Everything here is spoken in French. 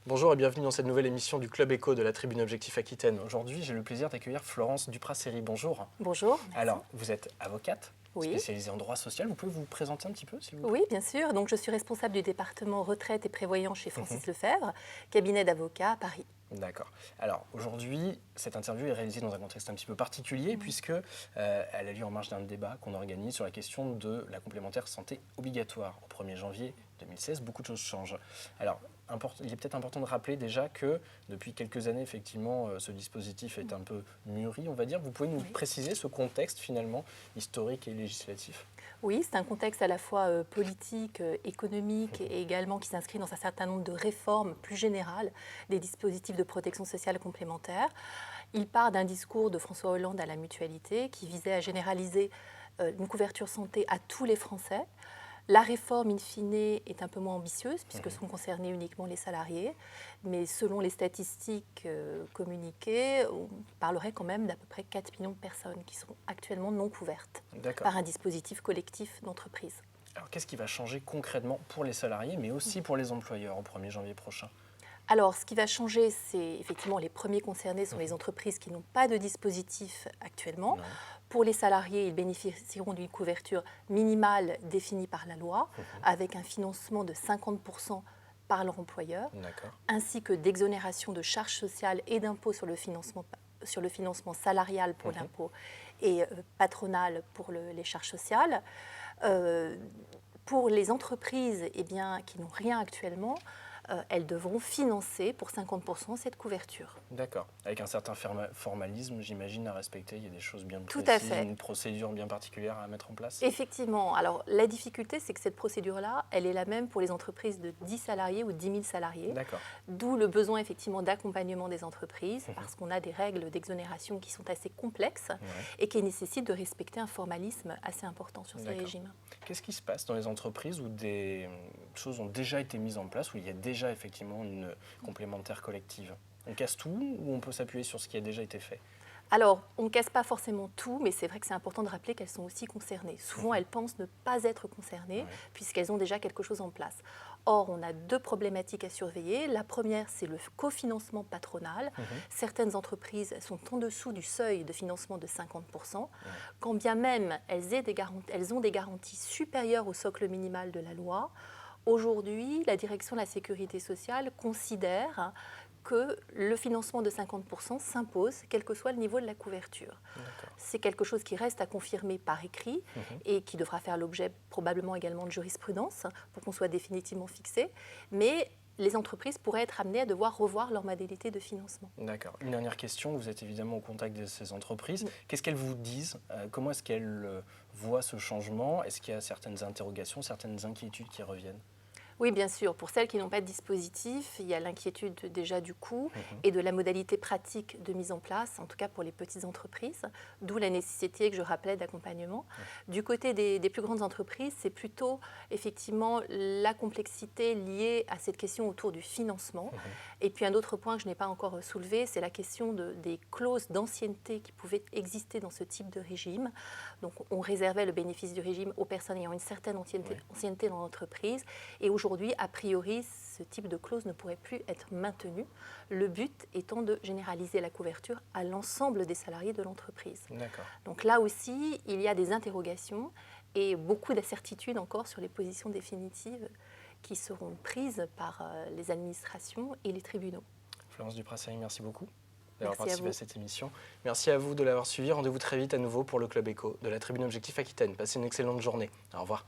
Bonjour et bienvenue dans cette nouvelle émission du Club Éco de la Tribune Objectif Aquitaine. Aujourd'hui, j'ai le plaisir d'accueillir Florence Duprat-Séry. Bonjour. Bonjour. Merci. Alors, vous êtes avocate, Oui. spécialisée en droit social. Vous pouvez vous présenter un petit peu, s'il vous plaît? Oui, bien sûr. Donc, je suis responsable du département retraite et prévoyance chez Francis Lefebvre, cabinet d'avocats à Paris. D'accord. Alors, aujourd'hui, cette interview est réalisée dans un contexte un petit peu particulier puisque elle a lieu en marge d'un débat qu'on organise sur la question de la complémentaire santé obligatoire. Au 1er janvier 2016, beaucoup de choses changent. Alors, il est peut-être important de rappeler déjà que depuis quelques années, effectivement, ce dispositif est un peu mûri, on va dire. Vous pouvez nous préciser ce contexte, finalement, historique et législatif? Oui, c'est un contexte à la fois politique, économique et également qui s'inscrit dans un certain nombre de réformes plus générales des dispositifs de protection sociale complémentaire. Il part d'un discours de François Hollande à la mutualité qui visait à généraliser une couverture santé à tous les Français. La réforme, in fine, est un peu moins ambitieuse puisque sont concernés uniquement les salariés. Mais selon les statistiques communiquées, on parlerait quand même d'à peu près 4 millions de personnes qui sont actuellement non couvertes par un dispositif collectif d'entreprise. Alors, qu'est-ce qui va changer concrètement pour les salariés, mais aussi pour les employeurs au 1er janvier prochain? Alors, ce qui va changer, c'est effectivement les premiers concernés sont les entreprises qui n'ont pas de dispositif actuellement. Non. Pour les salariés, ils bénéficieront d'une couverture minimale définie par la loi, avec un financement de 50% par leur employeur, ainsi que d'exonération de charges sociales et d'impôts sur le financement salarial pour l'impôt et patronal pour les charges sociales. Pour les entreprises qui n'ont rien actuellement, elles devront financer pour 50% cette couverture. D'accord. Avec un certain formalisme, j'imagine, à respecter. Il y a des choses bien précises, tout à fait. Une procédure bien particulière à mettre en place. Effectivement. Alors, la difficulté, c'est que cette procédure-là, elle est la même pour les entreprises de 10 salariés ou 10 000 salariés. D'accord. D'où le besoin, effectivement, d'accompagnement des entreprises, parce qu'on a des règles d'exonération qui sont assez complexes et qui nécessitent de respecter un formalisme assez important sur ces régimes. Qu'est-ce qui se passe dans les entreprises où des choses ont déjà été mises en place, où il y a déjà effectivement une complémentaire collective? On casse tout ou on peut s'appuyer sur ce qui a déjà été fait? Alors, on ne casse pas forcément tout, mais c'est vrai que c'est important de rappeler qu'elles sont aussi concernées. Souvent, elles pensent ne pas être concernées puisqu'elles ont déjà quelque chose en place. Or, on a deux problématiques à surveiller. La première, c'est le cofinancement patronal. Certaines entreprises sont en dessous du seuil de financement de 50%, quand bien même elles ont des garanties supérieures au socle minimal de la loi. Aujourd'hui, la direction de la sécurité sociale considère que le financement de 50% s'impose, quel que soit le niveau de la couverture. C'est quelque chose qui reste à confirmer par écrit et qui devra faire l'objet probablement également de jurisprudence pour qu'on soit définitivement fixé. Mais les entreprises pourraient être amenées à devoir revoir leur modalité de financement. D'accord. Une dernière question. Vous êtes évidemment au contact de ces entreprises. Qu'est-ce qu'elles vous disent? Comment est-ce qu'elles voient ce changement? Est-ce qu'il y a certaines interrogations, certaines inquiétudes qui reviennent? Oui, bien sûr. Pour celles qui n'ont pas de dispositif, il y a l'inquiétude déjà du coût et de la modalité pratique de mise en place, en tout cas pour les petites entreprises, d'où la nécessité que je rappelais d'accompagnement. Du côté des plus grandes entreprises, c'est plutôt effectivement la complexité liée à cette question autour du financement. Et puis un autre point que je n'ai pas encore soulevé, c'est la question des clauses d'ancienneté qui pouvaient exister dans ce type de régime. Donc on réservait le bénéfice du régime aux personnes ayant une certaine ancienneté dans l'entreprise. Et aujourd'hui, a priori, ce type de clause ne pourrait plus être maintenu. Le but étant de généraliser la couverture à l'ensemble des salariés de l'entreprise. Donc là aussi, il y a des interrogations et beaucoup d'incertitudes encore sur les positions définitives qui seront prises par les administrations et les tribunaux. Florence Duprat-Séry, merci beaucoup d'avoir Merci participé à cette émission. Merci à vous de l'avoir suivi. Rendez-vous très vite à nouveau pour le Club Éco de la Tribune Objectif Aquitaine. Passez une excellente journée. Au revoir.